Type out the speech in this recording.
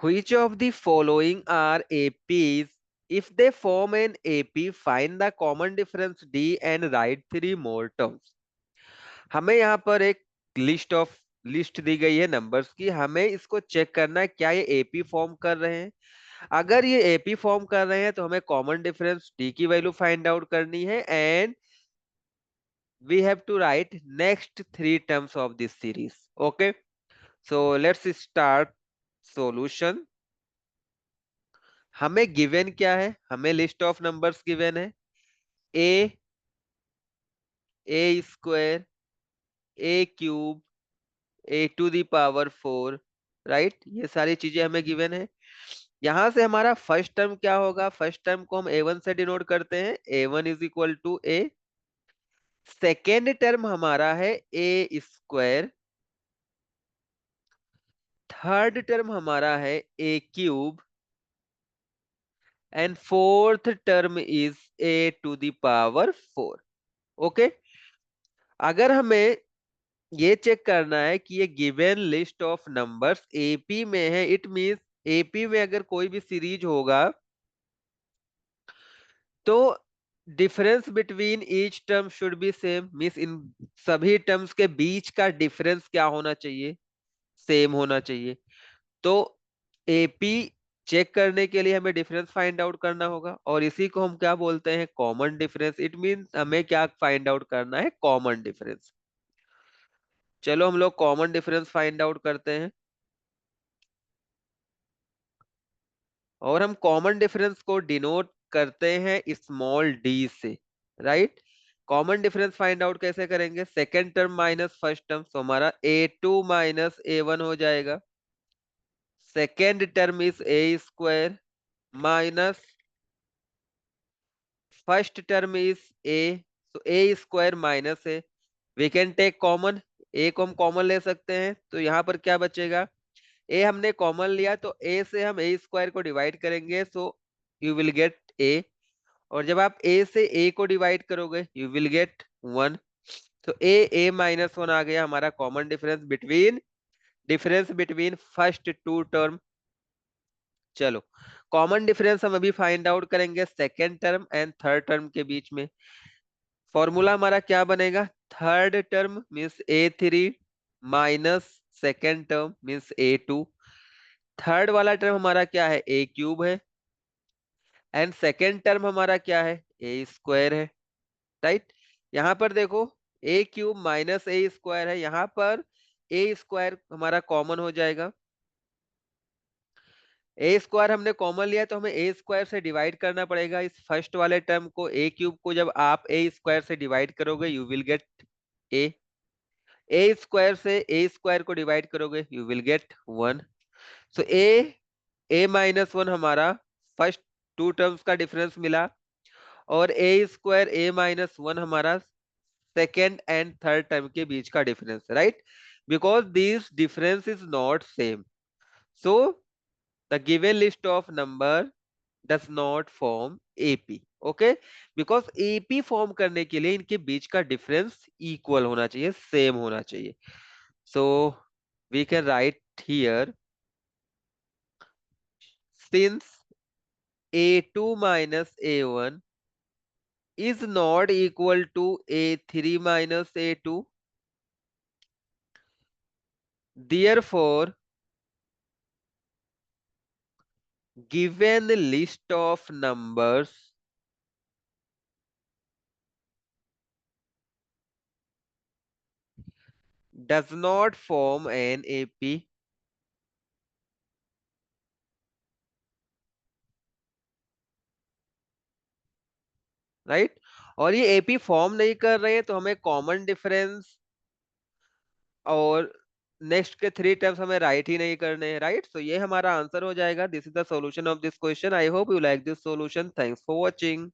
Which of the following are APs? If they form an AP, find the common difference D and write three more terms. हमें यहाँ पर एक list दी गई है numbers की, हमें इसको चेक करना है क्या ये एपी फॉर्म कर रहे हैं। अगर ये एपी फॉर्म कर रहे हैं तो हमें कॉमन डिफरेंस डी की वैल्यू फाइंड आउट करनी है and we have to write next three terms of this series. Okay, so let's start solution. हमें गिवन क्या है? हमें लिस्ट ऑफ नंबर्स गिवन है A, A square, A cube, A to the power 4, right. ये सारी चीजें हमें given है। यहां से हमारा फर्स्ट टर्म क्या होगा? फर्स्ट टर्म को हम ए1 से डिनोट करते हैं, A one is equal to A. Second term हमारा है ए स्क्वायर, थर्ड टर्म हमारा है ए cube and fourth term is A to the power 4। Okay, अगर हमें ये चेक करना है कि ये given list of numbers AP में है, इट मींस एपी में अगर कोई भी सीरीज होगा तो difference between each term should be same, means इन सभी टर्म्स के बीच का डिफरेंस क्या होना चाहिए? सेम होना चाहिए। तो एपी चेक करने के लिए हमें डिफरेंस फाइंड आउट करना होगा और इसी को हम क्या बोलते हैं? Common difference. इट मींस हमें क्या फाइंड आउट करना है? Common difference. चलो हम लोग कॉमन डिफरेंस फाइंड आउट करते हैं और हम कॉमन डिफरेंस को डिनोट करते हैं स्मॉल डी से, right. Common difference find out कैसे करेंगे? Second term minus first term, तो हमारा a2 माइनस a1 हो जाएगा। Second term is A square minus first term is ए, तो ए स्क्वायर माइनस है। वी कैन टेक कॉमन, ए को हम कॉमन ले सकते हैं, तो यहाँ पर क्या बचेगा? ए हमने कॉमन लिया तो ए से हम ए स्क्वायर को डिवाइड करेंगे, सो यू विल गेट ए। और जब आप ए से ए को डिवाइड करोगे यू विल गेट 1। तो ए माइनस 1 आ गया हमारा common difference between first two term. चलो, कॉमन डिफरेंस हम अभी फाइंड आउट करेंगे second term and third term के बीच में। फॉर्मूला हमारा क्या बनेगा? थर्ड टर्म मीन्स ए3 minus second term means a two. Third वाला टर्म हमारा क्या है? ए क्यूब है एंड सेकेंड टर्म हमारा क्या है? ए स्क्वायर है, राइट। यहाँ पर देखो, a cube minus a square है, यहाँ पर ए स्क्वायर हमारा कॉमन हो जाएगा। ए स्क्वायर हमने कॉमन लिया तो हमें ए स्क्वायर से डिवाइड करना पड़ेगा इस फर्स्ट वाले टर्म को। ए क्यूब को जब आप ए स्क्वायर से डिवाइड करोगे you will get A. A square से ए स्क्वायर को डिवाइड करोगे you will get 1। So A minus 1 हमारा फर्स्ट टू टर्म्स का डिफरेंस मिला और ए स्क्वायर ए माइनस 1 हमारा सेकेंड एंड थर्ड टर्म के बीच का difference, right. Because this difference is not same, so the given list of number does not form AP. Okay, because AP form करने के लिए इनके बीच का डिफरेंस इक्वल होना चाहिए, सेम होना चाहिए। So we can write here, since a2 minus a1 is not equal to a3 minus a2, therefore given list of numbers does not form an AP, right. और ये एपी फॉर्म नहीं कर रहे हैं तो हमें कॉमन डिफरेंस और next के थ्री टर्म्स हमें राइट ही नहीं करने हैं, राइट। सो ये हमारा आंसर हो जाएगा। This is the solution of this question. I hope you like this solution. Thanks for watching.